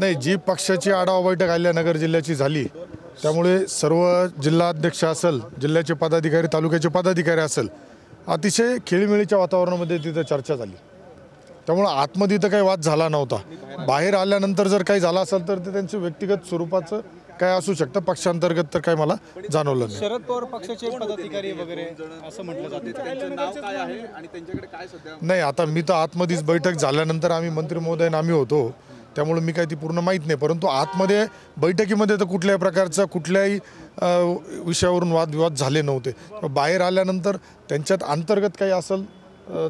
नाही, जी पक्षाची आढावा बैठक अहिल्यानगर जिल्ह्याची झाली त्यामुळे सर्व जिल्हाध्यक्ष असेल, जिल्ह्याचे पदाधिकारी, तालुक्याचे पदाधिकारी असेल, अतिशय खेळीमेळीच्या वातावरणामध्ये तिथं चर्चा झाली। त्यामुळे आतमध्ये तर काही वाद झाला नव्हता। बाहेर आल्यानंतर जर काही झालं असेल तर ते त्यांचे व्यक्तिगत स्वरूपाचं काय असू शकतं, पक्षांतर्गत तर काय मला जाणवलं नाही। शरद पवार पक्षाचे पदाधिकारी वगैरे असं म्हटलं जातं, त्यांचं नाव काय आहे आणि त्यांच्याकडे काय सध्या? नाही, आता मी तर आतमध्येच बैठक झाल्यानंतर आम्ही मंत्री महोदय आम्ही होतो, त्यामुळे मी काही ती पूर्ण माहीत नाही। परंतु आतमध्ये बैठकीमध्ये तर कुठल्याही प्रकारचं कुठल्याही विषयावरून वादविवाद झाले नव्हते। बाहेर आल्यानंतर त्यांच्यात अंतर्गत काही असेल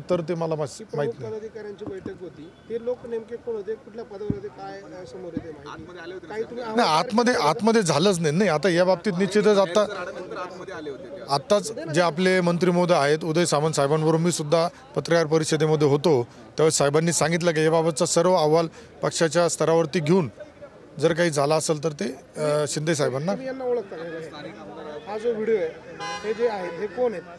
तर ते मला माहीत नाही। पदाधिकाऱ्यांची बैठक होती, ते लोक नेमके कोण होते, कुठल्या पदावर होते, काय समोर येते माहिती? काही तुम्ही आतमध्ये झालंच नाही। आता या बाबतीत निश्चितच आत्ताच जे आपले मंत्री महोदय आहेत उदय सामंत साहेबांबरोबर मी सुद्धा पत्रकार परिषदेमध्ये होतो, त्यावेळेस साहेबांनी सांगितलं की याबाबतचा सर्व अहवाल पक्षाच्या स्तरावरती घेऊन जर काही झाला असेल तर ते शिंदे साहेबांना। यांना ओळखता का? हा जो व्हिडिओ आहे हे जे आहेत हे कोण आहेत?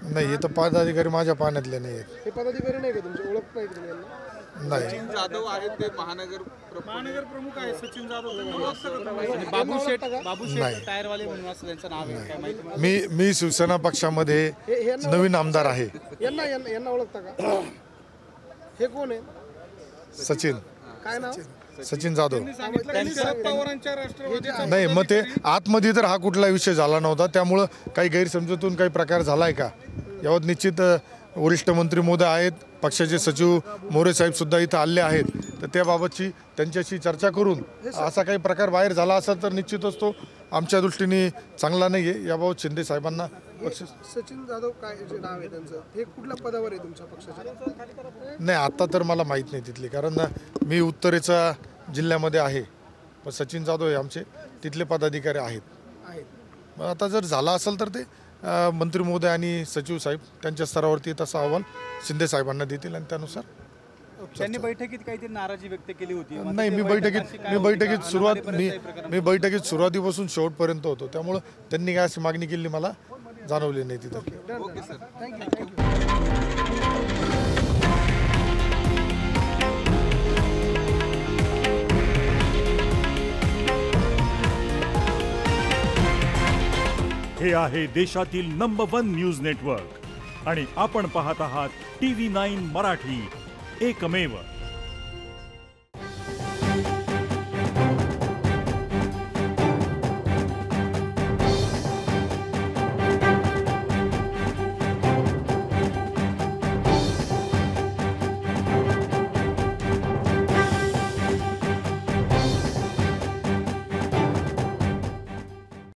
नाही, हे तर पदाधिकारी माझ्या पाहण्यातले नाही आहेत। हे पदाधिकारी नाही का तुमचे? ओळखत नाही तुम्ही यांना? नाही, सचिन जाधव आहेत, ते महानगर प्रमुख आहे सचिन जाधव। बाबू शेठ टायरवाले म्हणून असं त्यांचं नाव आहे, काय माहिती? मी शिवसेना पक्षामध्ये नवीन आमदार आहे। यांना ओळखता का? हे कोण आहे? सचिन काय नाव? सचिन जाधव। शरद पवारांच्या राष्ट्रवादीच्या नाही, मग ते आतमध्ये तर हा कुठला विषय झाला नव्हता, त्यामुळं काही गैरसमजूतून काही प्रकार झालाय का यावर निश्चित वरिष्ठ मंत्री महोदय आहेत, पक्षाचे सचिव मोरे साहेब सुद्धा इथं आले आहेत, तर त्याबाबतची त्यांच्याशी चर्चा करून असा काही प्रकार बाहेर झाला असेल तर निश्चितच तो आमच्या दृष्टीने चांगला नाही आहे। याबाबत शिंदे साहेबांना सचिन जाधव काय जे नाव आहे त्यांचं, हे कुठल्या पदावर आहे तुमच्या पक्षाच्या? नाही, आता तर मला माहीत नाही तिथली, कारण मी उत्तरेचा जिल्ह्यामध्ये आहे, पण सचिन जाधव हे आमचे तिथले पदाधिकारी आहेत। मग आता जर झाला असेल तर ते मंत्री महोदय आणि सचिव साहेब त्यांच्या स्तरावरती तसा अहवाल शिंदे साहेबांना देतील आणि त्यानुसार त्यांनी बैठकीत काहीतरी नाराजी व्यक्त केली होती। नाही, मी बैठकीत सुरुवातीपासून शेवटपर्यंत होतो, त्यामुळं त्यांनी काय अशी मागणी केली मला जाणवली नाही तिथं। हे आहे देशातील नंबर 1 न्यूज नेटवर्क आणि आपण पाहत आहात TV9 मराठी, एकमेव।